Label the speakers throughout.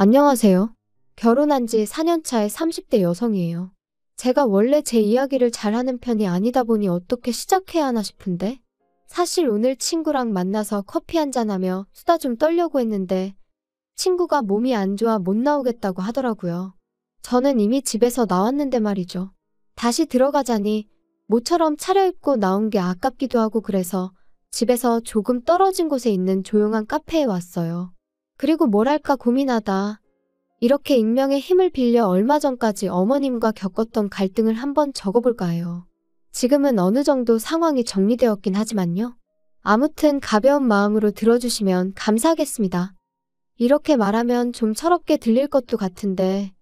Speaker 1: 안녕하세요. 결혼한 지 4년 차의 30대 여성이에요. 제가 원래 제 이야기를 잘하는 편이 아니다 보니 어떻게 시작해야 하나 싶은데 사실 오늘 친구랑 만나서 커피 한잔하며 수다 좀 떨려고 했는데 친구가 몸이 안 좋아 못 나오겠다고 하더라고요. 저는 이미 집에서 나왔는데 말이죠. 다시 들어가자니 모처럼 차려입고 나온 게 아깝기도 하고 그래서 집에서 조금 떨어진 곳에 있는 조용한 카페에 왔어요. 그리고 뭘 할까 고민하다 이렇게 익명의 힘을 빌려 얼마 전까지 어머님과 겪었던 갈등을 한번 적어볼까 해요. 지금은 어느 정도 상황이 정리되었긴 하지만요. 아무튼 가벼운 마음으로 들어주시면 감사하겠습니다. 이렇게 말하면 좀 철없게 들릴 것도 같은데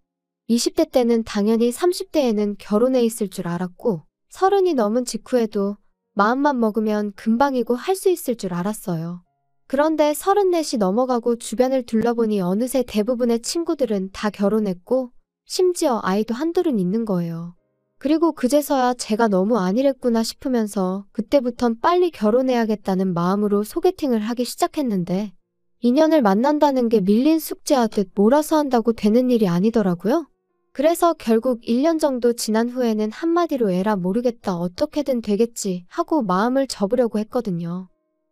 Speaker 1: 20대 때는 당연히 30대에는 결혼해 있을 줄 알았고 30이 넘은 직후에도 마음만 먹으면 금방이고 할 수 있을 줄 알았어요. 그런데 34이 넘어가고 주변을 둘러보니 어느새 대부분의 친구들은 다 결혼했고 심지어 아이도 한둘은 있는 거예요. 그리고 그제서야 제가 너무 안일했구나 싶으면서 그때부턴 빨리 결혼해야겠다는 마음으로 소개팅을 하기 시작했는데 인연을 만난다는 게 밀린 숙제하듯 몰아서 한다고 되는 일이 아니더라고요. 그래서 결국 1년 정도 지난 후에는 한마디로 에라 모르겠다 어떻게든 되겠지 하고 마음을 접으려고 했거든요.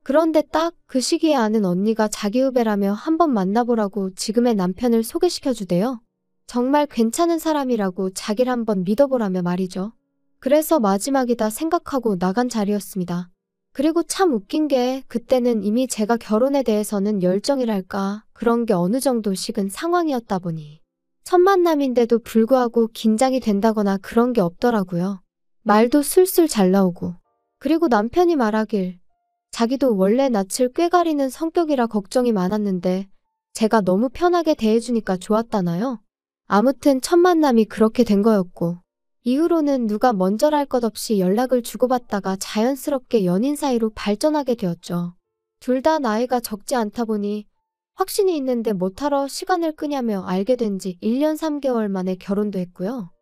Speaker 1: 그런데 딱 그 시기에 아는 언니가 자기 후배라며 한번 만나보라고 지금의 남편을 소개시켜주대요. 정말 괜찮은 사람이라고 자기를 한번 믿어보라며 말이죠. 그래서 마지막이다 생각하고 나간 자리였습니다. 그리고 참 웃긴 게 그때는 이미 제가 결혼에 대해서는 열정이랄까 그런 게 어느 정도 식은 상황이었다 보니 첫 만남인데도 불구하고 긴장이 된다거나 그런 게 없더라고요. 말도 술술 잘 나오고 그리고 남편이 말하길 자기도 원래 낯을 꾀가리는 성격이라 걱정이 많았는데 제가 너무 편하게 대해주니까 좋았다나요? 아무튼 첫 만남이 그렇게 된 거였고 이후로는 누가 먼저랄 것 없이 연락을 주고받다가 자연스럽게 연인 사이로 발전하게 되었죠. 둘 다 나이가 적지 않다 보니 확신이 있는데 못하러 시간을 끄냐며 알게 된 지 1년 3개월 만에 결혼도 했고요.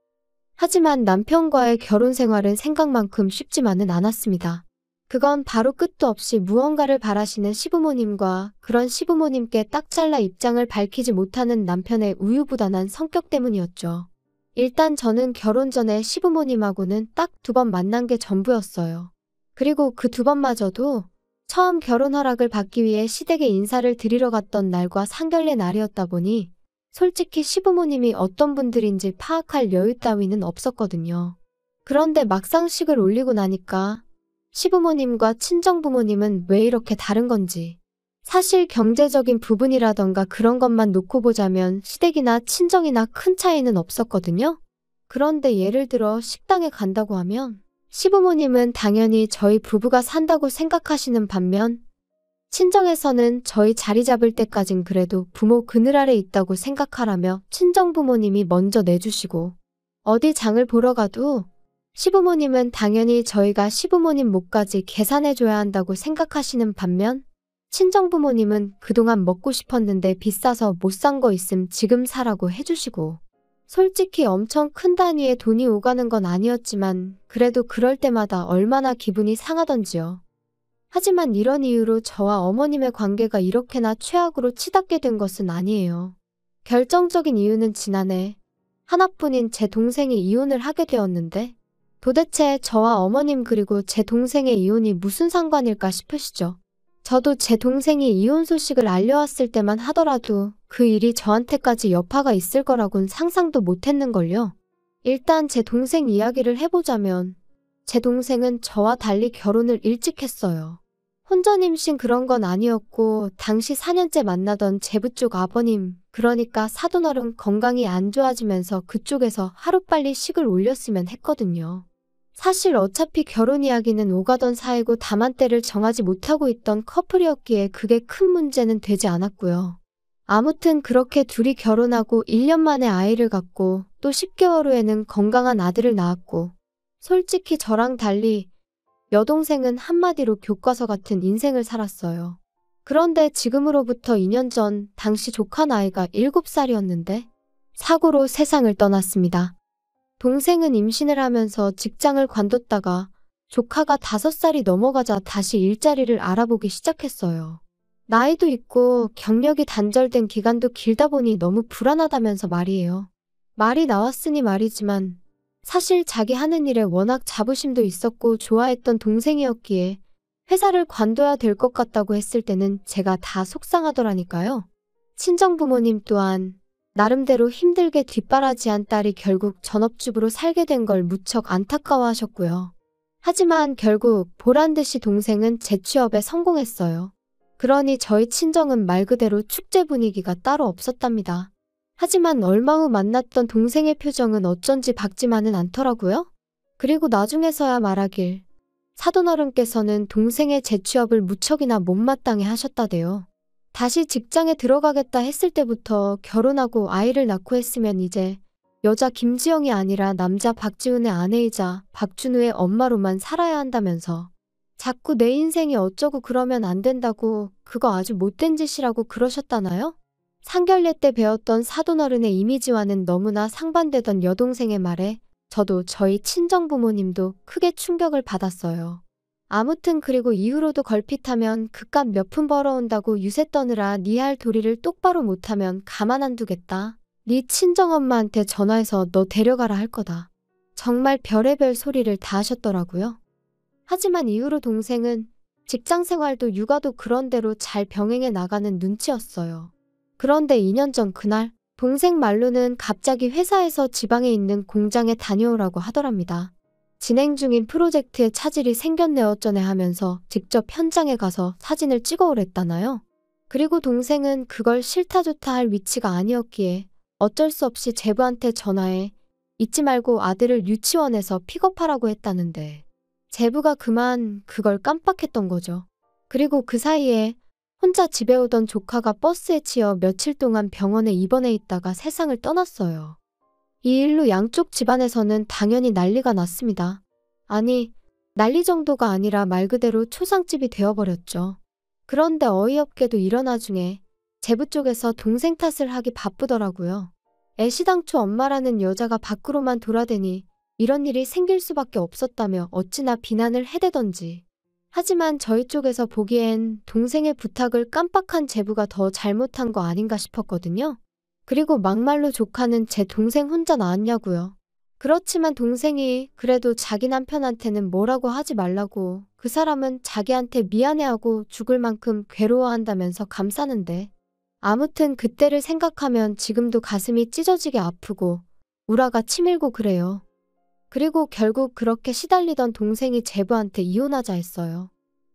Speaker 1: 하지만 남편과의 결혼 생활은 생각만큼 쉽지만은 않았습니다. 그건 바로 끝도 없이 무언가를 바라시는 시부모님과 그런 시부모님께 딱 잘라 입장을 밝히지 못하는 남편의 우유부단한 성격 때문이었죠. 일단 저는 결혼 전에 시부모님하고는 딱 2번 만난 게 전부였어요. 그리고 그 2번마저도 처음 결혼 허락을 받기 위해 시댁에 인사를 드리러 갔던 날과 상견례 날이었다 보니 솔직히 시부모님이 어떤 분들인지 파악할 여유 따위는 없었거든요. 그런데 막상 식을 올리고 나니까 시부모님과 친정부모님은 왜 이렇게 다른 건지 사실 경제적인 부분이라던가 그런 것만 놓고 보자면 시댁이나 친정이나 큰 차이는 없었거든요. 그런데 예를 들어 식당에 간다고 하면 시부모님은 당연히 저희 부부가 산다고 생각하시는 반면 친정에서는 저희 자리 잡을 때까진 그래도 부모 그늘 아래 있다고 생각하라며 친정부모님이 먼저 내주시고 어디 장을 보러 가도 시부모님은 당연히 저희가 시부모님 몫까지 계산해줘야 한다고 생각하시는 반면 친정부모님은 그동안 먹고 싶었는데 비싸서 못 산 거 있음 지금 사라고 해주시고 솔직히 엄청 큰 단위의 돈이 오가는 건 아니었지만 그래도 그럴 때마다 얼마나 기분이 상하던지요. 하지만 이런 이유로 저와 어머님의 관계가 이렇게나 최악으로 치닫게 된 것은 아니에요. 결정적인 이유는 지난해 하나뿐인 제 동생이 이혼을 하게 되었는데 도대체 저와 어머님 그리고 제 동생의 이혼이 무슨 상관일까 싶으시죠? 저도 제 동생이 이혼 소식을 알려왔을 때만 하더라도 그 일이 저한테까지 여파가 있을 거라곤 상상도 못했는걸요. 일단 제 동생 이야기를 해보자면 제 동생은 저와 달리 결혼을 일찍 했어요. 혼전 임신 그런 건 아니었고 당시 4년째 만나던 제부 쪽 아버님 그러니까 사돈어른 건강이 안 좋아지면서 그쪽에서 하루빨리 식을 올렸으면 했거든요. 사실 어차피 결혼 이야기는 오가던 사이고 다만 때를 정하지 못하고 있던 커플이었기에 그게 큰 문제는 되지 않았고요. 아무튼 그렇게 둘이 결혼하고 1년 만에 아이를 갖고 또 10개월 후에는 건강한 아들을 낳았고 솔직히 저랑 달리 여동생은 한마디로 교과서 같은 인생을 살았어요. 그런데 지금으로부터 2년 전 당시 조카 나이가 7살이었는데 사고로 세상을 떠났습니다. 동생은 임신을 하면서 직장을 관뒀다가 조카가 5살이 넘어가자 다시 일자리를 알아보기 시작했어요. 나이도 있고 경력이 단절된 기간도 길다 보니 너무 불안하다면서 말이에요. 말이 나왔으니 말이지만 사실 자기 하는 일에 워낙 자부심도 있었고 좋아했던 동생이었기에 회사를 관둬야 될 것 같다고 했을 때는 제가 다 속상하더라니까요. 친정부모님 또한 나름대로 힘들게 뒷바라지한 딸이 결국 전업주부로 살게 된 걸 무척 안타까워하셨고요. 하지만 결국 보란듯이 동생은 재취업에 성공했어요. 그러니 저희 친정은 말 그대로 축제 분위기가 따로 없었답니다. 하지만 얼마 후 만났던 동생의 표정은 어쩐지 밝지만은 않더라고요. 그리고 나중에서야 말하길 사돈어른께서는 동생의 재취업을 무척이나 못마땅해 하셨다대요. 다시 직장에 들어가겠다 했을 때부터 결혼하고 아이를 낳고 했으면 이제 여자 김지영이 아니라 남자 박지훈의 아내이자 박준우의 엄마로만 살아야 한다면서 자꾸 내 인생이 어쩌고 그러면 안 된다고 그거 아주 못된 짓이라고 그러셨다나요? 상견례 때 배웠던 사돈어른의 이미지와는 너무나 상반되던 여동생의 말에 저도 저희 친정부모님도 크게 충격을 받았어요. 아무튼 그리고 이후로도 걸핏하면 그깟 몇 푼 벌어온다고 유세 떠느라 네 할 도리를 똑바로 못하면 가만 안 두겠다. 네 친정엄마한테 전화해서 너 데려가라 할 거다. 정말 별의별 소리를 다 하셨더라고요. 하지만 이후로 동생은 직장생활도 육아도 그런대로 잘 병행해 나가는 눈치였어요. 그런데 2년 전 그날 동생 말로는 갑자기 회사에서 지방에 있는 공장에 다녀오라고 하더랍니다. 진행 중인 프로젝트에 차질이 생겼네 어쩌네 하면서 직접 현장에 가서 사진을 찍어오랬다나요. 그리고 동생은 그걸 싫다 좋다 할 위치가 아니었기에 어쩔 수 없이 제부한테 전화해 잊지 말고 아들을 유치원에서 픽업하라고 했다는데 제부가 그만 그걸 깜빡했던 거죠. 그리고 그 사이에 혼자 집에 오던 조카가 버스에 치여 며칠 동안 병원에 입원해 있다가 세상을 떠났어요. 이 일로 양쪽 집안에서는 당연히 난리가 났습니다. 아니, 난리 정도가 아니라 말 그대로 초상집이 되어버렸죠. 그런데 어이없게도 이런 와중에 제부 쪽에서 동생 탓을 하기 바쁘더라고요. 애시당초 엄마라는 여자가 밖으로만 돌아다니 이런 일이 생길 수밖에 없었다며 어찌나 비난을 해대던지. 하지만 저희 쪽에서 보기엔 동생의 부탁을 깜빡한 제부가 더 잘못한 거 아닌가 싶었거든요. 그리고 막말로 조카는 제 동생 혼자 낳았냐고요. 그렇지만 동생이 그래도 자기 남편한테는 뭐라고 하지 말라고 그 사람은 자기한테 미안해하고 죽을 만큼 괴로워한다면서 감싸는데 아무튼 그때를 생각하면 지금도 가슴이 찢어지게 아프고 우라가 치밀고 그래요. 그리고 결국 그렇게 시달리던 동생이 제부한테 이혼하자 했어요.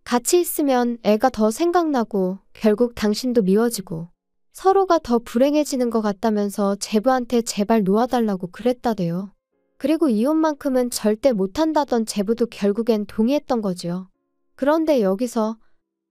Speaker 1: 같이 있으면 애가 더 생각나고 결국 당신도 미워지고 서로가 더 불행해지는 것 같다면서 제부한테 제발 놓아달라고 그랬다대요. 그리고 이혼만큼은 절대 못한다던 제부도 결국엔 동의했던 거지요. 그런데 여기서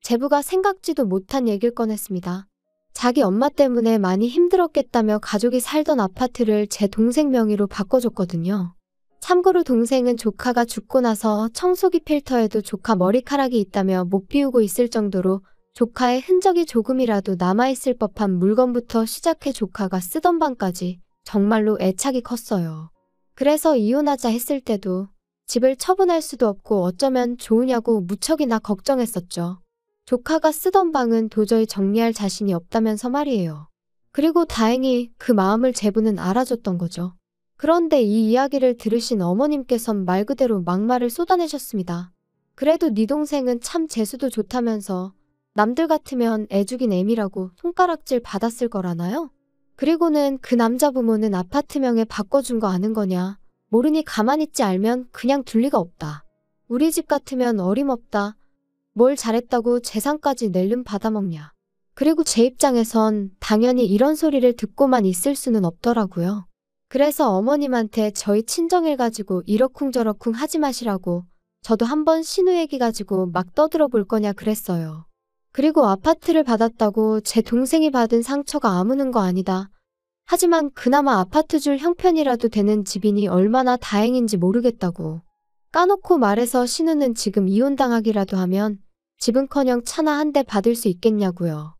Speaker 1: 제부가 생각지도 못한 얘기를 꺼냈습니다. 자기 엄마 때문에 많이 힘들었겠다며 가족이 살던 아파트를 제 동생 명의로 바꿔줬거든요. 참고로 동생은 조카가 죽고 나서 청소기 필터에도 조카 머리카락이 있다며 못 비우고 있을 정도로 조카의 흔적이 조금이라도 남아있을 법한 물건부터 시작해 조카가 쓰던 방까지 정말로 애착이 컸어요. 그래서 이혼하자 했을 때도 집을 처분할 수도 없고 어쩌면 좋으냐고 무척이나 걱정했었죠. 조카가 쓰던 방은 도저히 정리할 자신이 없다면서 말이에요. 그리고 다행히 그 마음을 제부는 알아줬던 거죠. 그런데 이 이야기를 들으신 어머님께선 말 그대로 막말을 쏟아내셨습니다. 그래도 네 동생은 참 재수도 좋다면서 남들 같으면 애 죽인 애미라고 손가락질 받았을 거라나요? 그리고는 그 남자 부모는 아파트명에 바꿔준 거 아는 거냐? 모르니 가만히 있지 알면 그냥 둘 리가 없다. 우리 집 같으면 어림없다. 뭘 잘했다고 재산까지 낼름 받아먹냐. 그리고 제 입장에선 당연히 이런 소리를 듣고만 있을 수는 없더라고요. 그래서 어머님한테 저희 친정일 가지고 이러쿵저러쿵 하지 마시라고 저도 한번 신우 얘기 가지고 막 떠들어 볼 거냐 그랬어요. 그리고 아파트를 받았다고 제 동생이 받은 상처가 아무는 거 아니다. 하지만 그나마 아파트 줄 형편이라도 되는 집이니 얼마나 다행인지 모르겠다고. 까놓고 말해서 신우는 지금 이혼당하기라도 하면 집은커녕 차나 한 대 받을 수 있겠냐고요.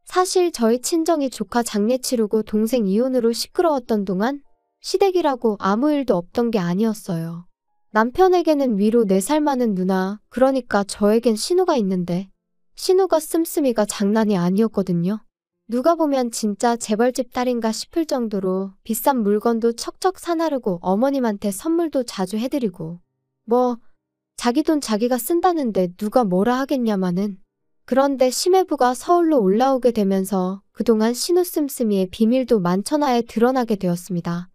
Speaker 1: 사실 저희 친정이 조카 장례 치르고 동생 이혼으로 시끄러웠던 동안 시댁이라고 아무 일도 없던 게 아니었어요. 남편에게는 위로 4살 많은 누나, 그러니까 저에겐 신우가 있는데 신우가 씀씀이가 장난이 아니었거든요. 누가 보면 진짜 재벌집 딸인가 싶을 정도로 비싼 물건도 척척 사나르고 어머님한테 선물도 자주 해드리고 뭐 자기 돈 자기가 쓴다는데 누가 뭐라 하겠냐마는. 그런데 심해부가 서울로 올라오게 되면서 그동안 신우 씀씀이의 비밀도 만천하에 드러나게 되었습니다.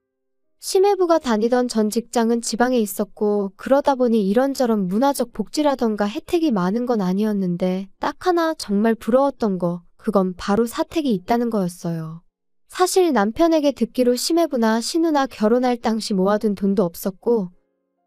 Speaker 1: 심해부가 다니던 전 직장은 지방에 있었고 그러다 보니 이런저런 문화적 복지라던가 혜택이 많은 건 아니었는데 딱 하나 정말 부러웠던 거, 그건 바로 사택이 있다는 거였어요. 사실 남편에게 듣기로 심해부나 신우나 결혼할 당시 모아둔 돈도 없었고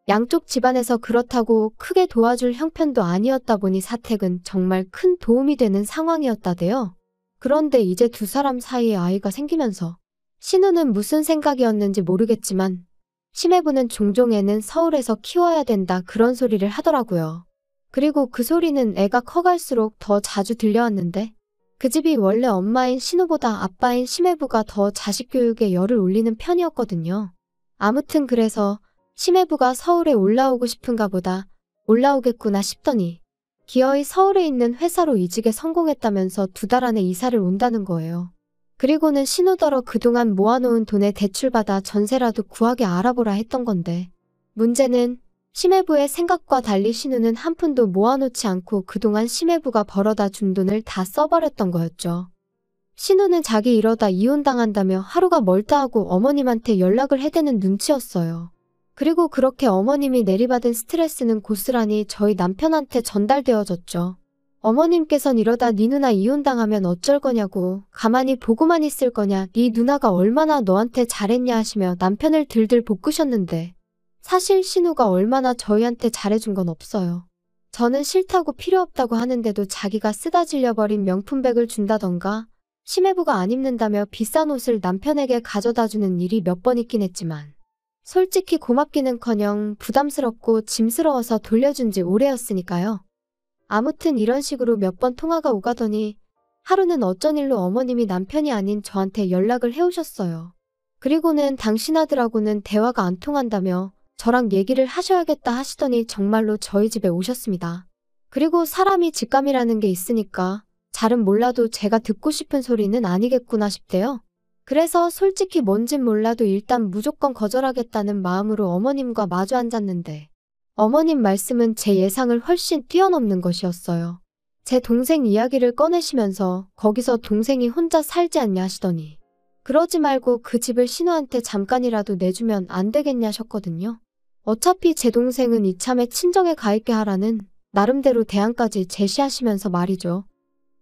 Speaker 1: 양쪽 집안에서 그렇다고 크게 도와줄 형편도 아니었다 보니 사택은 정말 큰 도움이 되는 상황이었다대요. 그런데 이제 두 사람 사이에 아이가 생기면서 신우는 무슨 생각이었는지 모르겠지만 심해부는 종종 애는 서울에서 키워야 된다 그런 소리를 하더라고요. 그리고 그 소리는 애가 커갈수록 더 자주 들려왔는데 그 집이 원래 엄마인 신우보다 아빠인 심해부가 더 자식 교육에 열을 올리는 편이었거든요. 아무튼 그래서 심해부가 서울에 올라오고 싶은가 보다 올라오겠구나 싶더니 기어이 서울에 있는 회사로 이직에 성공했다면서 두 달 안에 이사를 온다는 거예요. 그리고는 신우더러 그동안 모아놓은 돈에 대출받아 전세라도 구하게 알아보라 했던 건데 문제는 심해부의 생각과 달리 신우는 한 푼도 모아놓지 않고 그동안 심해부가 벌어다 준 돈을 다 써버렸던 거였죠. 신우는 자기 이러다 이혼당한다며 하루가 멀다 하고 어머님한테 연락을 해대는 눈치였어요. 그리고 그렇게 어머님이 내리받은 스트레스는 고스란히 저희 남편한테 전달되어졌죠. 어머님께선 이러다 네 누나 이혼당하면 어쩔 거냐고 가만히 보고만 있을 거냐 네 누나가 얼마나 너한테 잘했냐 하시며 남편을 들들 볶으셨는데 사실 신우가 얼마나 저희한테 잘해준 건 없어요. 저는 싫다고 필요 없다고 하는데도 자기가 쓰다 질려버린 명품백을 준다던가 심해부가 안 입는다며 비싼 옷을 남편에게 가져다주는 일이 몇 번 있긴 했지만 솔직히 고맙기는커녕 부담스럽고 짐스러워서 돌려준 지 오래였으니까요. 아무튼 이런 식으로 몇 번 통화가 오가더니 하루는 어쩐 일로 어머님이 남편이 아닌 저한테 연락을 해오셨어요. 그리고는 당신 아들하고는 대화가 안 통한다며 저랑 얘기를 하셔야겠다 하시더니 정말로 저희 집에 오셨습니다. 그리고 사람이 직감이라는 게 있으니까 잘은 몰라도 제가 듣고 싶은 소리는 아니겠구나 싶대요. 그래서 솔직히 뭔진 몰라도 일단 무조건 거절하겠다는 마음으로 어머님과 마주 앉았는데 어머님 말씀은 제 예상을 훨씬 뛰어넘는 것이었어요. 제 동생 이야기를 꺼내시면서 거기서 동생이 혼자 살지 않냐 하시더니 그러지 말고 그 집을 신우한테 잠깐이라도 내주면 안 되겠냐셨거든요. 어차피 제 동생은 이참에 친정에 가 있게 하라는 나름대로 대안까지 제시하시면서 말이죠.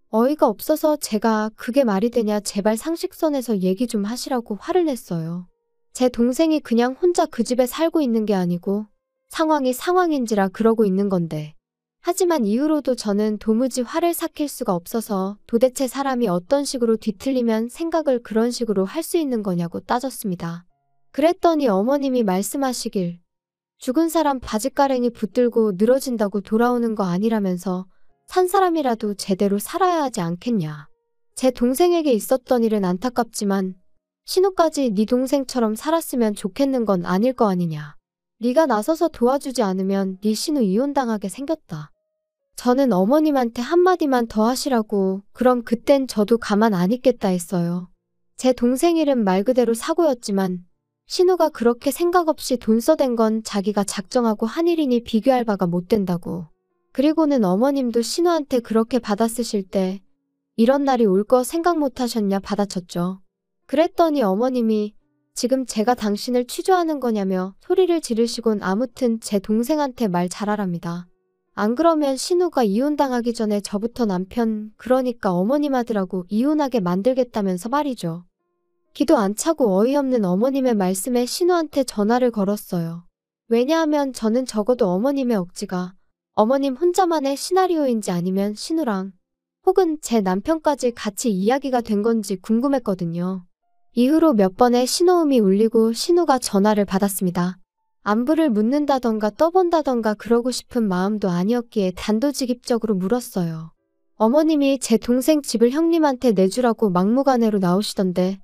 Speaker 1: 어이가 없어서 제가 그게 말이 되냐 제발 상식선에서 얘기 좀 하시라고 화를 냈어요. 제 동생이 그냥 혼자 그 집에 살고 있는 게 아니고 상황이 상황인지라 그러고 있는 건데 하지만 이후로도 저는 도무지 화를 삭힐 수가 없어서 도대체 사람이 어떤 식으로 뒤틀리면 생각을 그런 식으로 할 수 있는 거냐고 따졌습니다. 그랬더니 어머님이 말씀하시길 죽은 사람 바짓가랭이 붙들고 늘어진다고 돌아오는 거 아니라면서 산 사람이라도 제대로 살아야 하지 않겠냐. 제 동생에게 있었던 일은 안타깝지만 신우까지 네 동생처럼 살았으면 좋겠는 건 아닐 거 아니냐. 네가 나서서 도와주지 않으면 네 신우 이혼당하게 생겼다. 저는 어머님한테 한마디만 더 하시라고 그럼 그땐 저도 가만 안 있겠다 했어요. 제 동생 일은 말 그대로 사고였지만 신우가 그렇게 생각 없이 돈 써댄 건 자기가 작정하고 한 일이니 비교할 바가 못 된다고. 그리고는 어머님도 신우한테 그렇게 받아쓰실 때 이런 날이 올 거 생각 못 하셨냐 받아쳤죠. 그랬더니 어머님이 지금 제가 당신을 취조하는 거냐며 소리를 지르시곤 아무튼 제 동생한테 말 잘하랍니다. 안 그러면 신우가 이혼당하기 전에 저부터 남편 그러니까 어머님 아들하고 이혼하게 만들겠다면서 말이죠. 기도 안 차고 어이없는 어머님의 말씀에 신우한테 전화를 걸었어요. 왜냐하면 저는 적어도 어머님의 억지가 어머님 혼자만의 시나리오인지 아니면 신우랑 혹은 제 남편까지 같이 이야기가 된 건지 궁금했거든요. 이후로 몇 번의 신호음이 울리고 신우가 전화를 받았습니다. 안부를 묻는다던가 떠본다던가 그러고 싶은 마음도 아니었기에 단도직입적으로 물었어요. 어머님이 제 동생 집을 형님한테 내주라고 막무가내로 나오시던데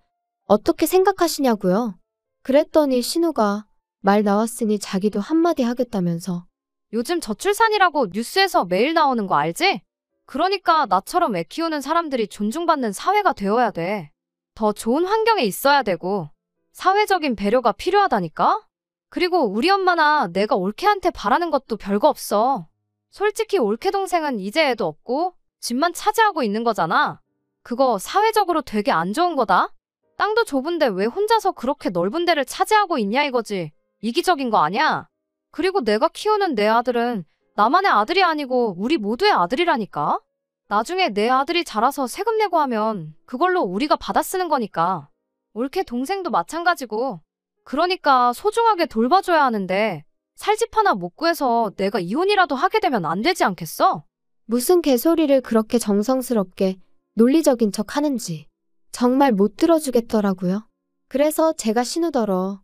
Speaker 1: 어떻게 생각하시냐고요? 그랬더니 신우가 말 나왔으니 자기도 한마디 하겠다면서
Speaker 2: 요즘 저출산이라고 뉴스에서 매일 나오는 거 알지? 그러니까 나처럼 애 키우는 사람들이 존중받는 사회가 되어야 돼. 더 좋은 환경에 있어야 되고, 사회적인 배려가 필요하다니까? 그리고 우리 엄마나 내가 올케한테 바라는 것도 별거 없어. 솔직히 올케 동생은 이제 애도 없고, 집만 차지하고 있는 거잖아. 그거 사회적으로 되게 안 좋은 거다? 땅도 좁은데 왜 혼자서 그렇게 넓은 데를 차지하고 있냐 이거지. 이기적인 거 아니야? 그리고 내가 키우는 내 아들은 나만의 아들이 아니고 우리 모두의 아들이라니까? 나중에 내 아들이 자라서 세금 내고 하면 그걸로 우리가 받아 쓰는 거니까. 올케 동생도 마찬가지고. 그러니까 소중하게 돌봐줘야 하는데 살 집 하나 못 구해서 내가 이혼이라도 하게 되면 안 되지 않겠어?
Speaker 1: 무슨 개소리를 그렇게 정성스럽게 논리적인 척 하는지 정말 못 들어주겠더라고요. 그래서 제가 신우더러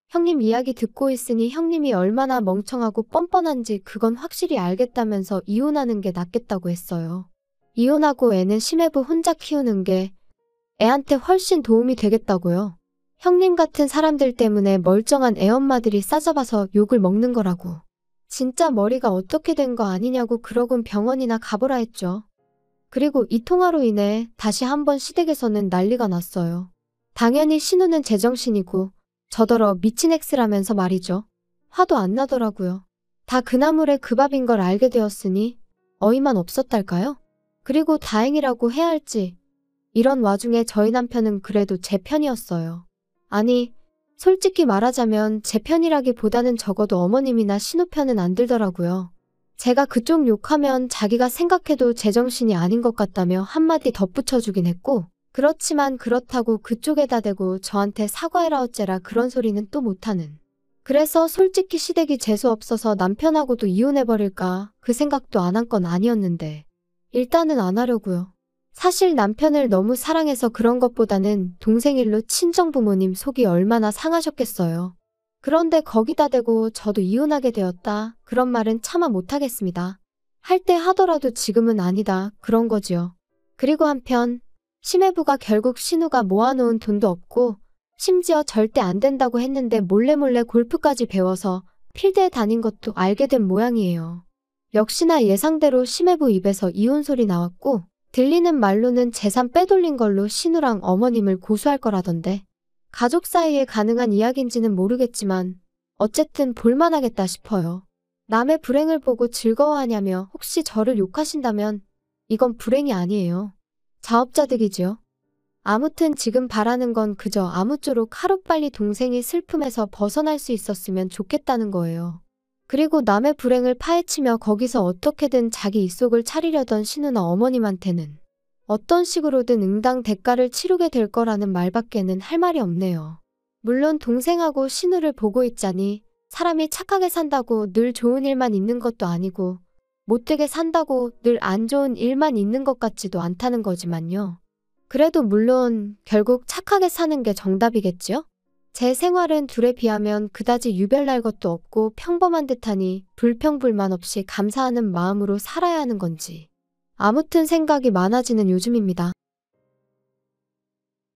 Speaker 1: 형님 이야기 듣고 있으니 형님이 얼마나 멍청하고 뻔뻔한지 그건 확실히 알겠다면서 이혼하는 게 낫겠다고 했어요. 이혼하고 애는 심해부 혼자 키우는 게 애한테 훨씬 도움이 되겠다고요. 형님 같은 사람들 때문에 멀쩡한 애엄마들이 싸잡아서 욕을 먹는 거라고. 진짜 머리가 어떻게 된 거 아니냐고 그러곤 병원이나 가보라 했죠. 그리고 이 통화로 인해 다시 한번 시댁에서는 난리가 났어요. 당연히 신우는 제정신이고 저더러 미친 X라면서 말이죠. 화도 안 나더라고요. 다 그 나물에 그 밥인 걸 알게 되었으니 어이만 없었달까요? 그리고 다행이라고 해야 할지 이런 와중에 저희 남편은 그래도 제 편이었어요. 아니, 솔직히 말하자면 제 편이라기보다는 적어도 어머님이나 신우 편은 안 들더라고요. 제가 그쪽 욕하면 자기가 생각해도 제정신이 아닌 것 같다며 한마디 덧붙여주긴 했고, 그렇지만 그렇다고 그쪽에다 대고 저한테 사과해라 어째라 그런 소리는 또 못하는. 그래서 솔직히 시댁이 재수없어서 남편하고도 이혼해버릴까 그 생각도 안 한 건 아니었는데 일단은 안 하려고요. 사실 남편을 너무 사랑해서 그런 것보다는 동생 일로 친정부모님 속이 얼마나 상하셨겠어요. 그런데 거기다 대고 저도 이혼하게 되었다 그런 말은 차마 못하겠습니다. 할 때 하더라도 지금은 아니다 그런 거지요. 그리고 한편 심해부가 결국 신우가 모아놓은 돈도 없고 심지어 절대 안 된다고 했는데 몰래 골프까지 배워서 필드에 다닌 것도 알게 된 모양이에요. 역시나 예상대로 심해부 입에서 이혼 소리 나왔고 들리는 말로는 재산 빼돌린 걸로 신우랑 어머님을 고소할 거라던데 가족 사이에 가능한 이야기인지는 모르겠지만 어쨌든 볼만하겠다 싶어요. 남의 불행을 보고 즐거워하냐며 혹시 저를 욕하신다면 이건 불행이 아니에요. 자업자득이지요. 아무튼 지금 바라는 건 그저 아무쪼록 하루빨리 동생이 슬픔에서 벗어날 수 있었으면 좋겠다는 거예요. 그리고 남의 불행을 파헤치며 거기서 어떻게든 자기 입속을 차리려던 신우나 어머님한테는 어떤 식으로든 응당 대가를 치르게 될 거라는 말밖에는 할 말이 없네요. 물론 동생하고 신우를 보고 있자니 사람이 착하게 산다고 늘 좋은 일만 있는 것도 아니고 못되게 산다고 늘 안 좋은 일만 있는 것 같지도 않다는 거지만요. 그래도 물론 결국 착하게 사는 게 정답이겠지요? 제 생활은 둘에 비하면 그다지 유별날 것도 없고 평범한 듯하니 불평불만 없이 감사하는 마음으로 살아야 하는 건지 아무튼 생각이 많아지는 요즘입니다.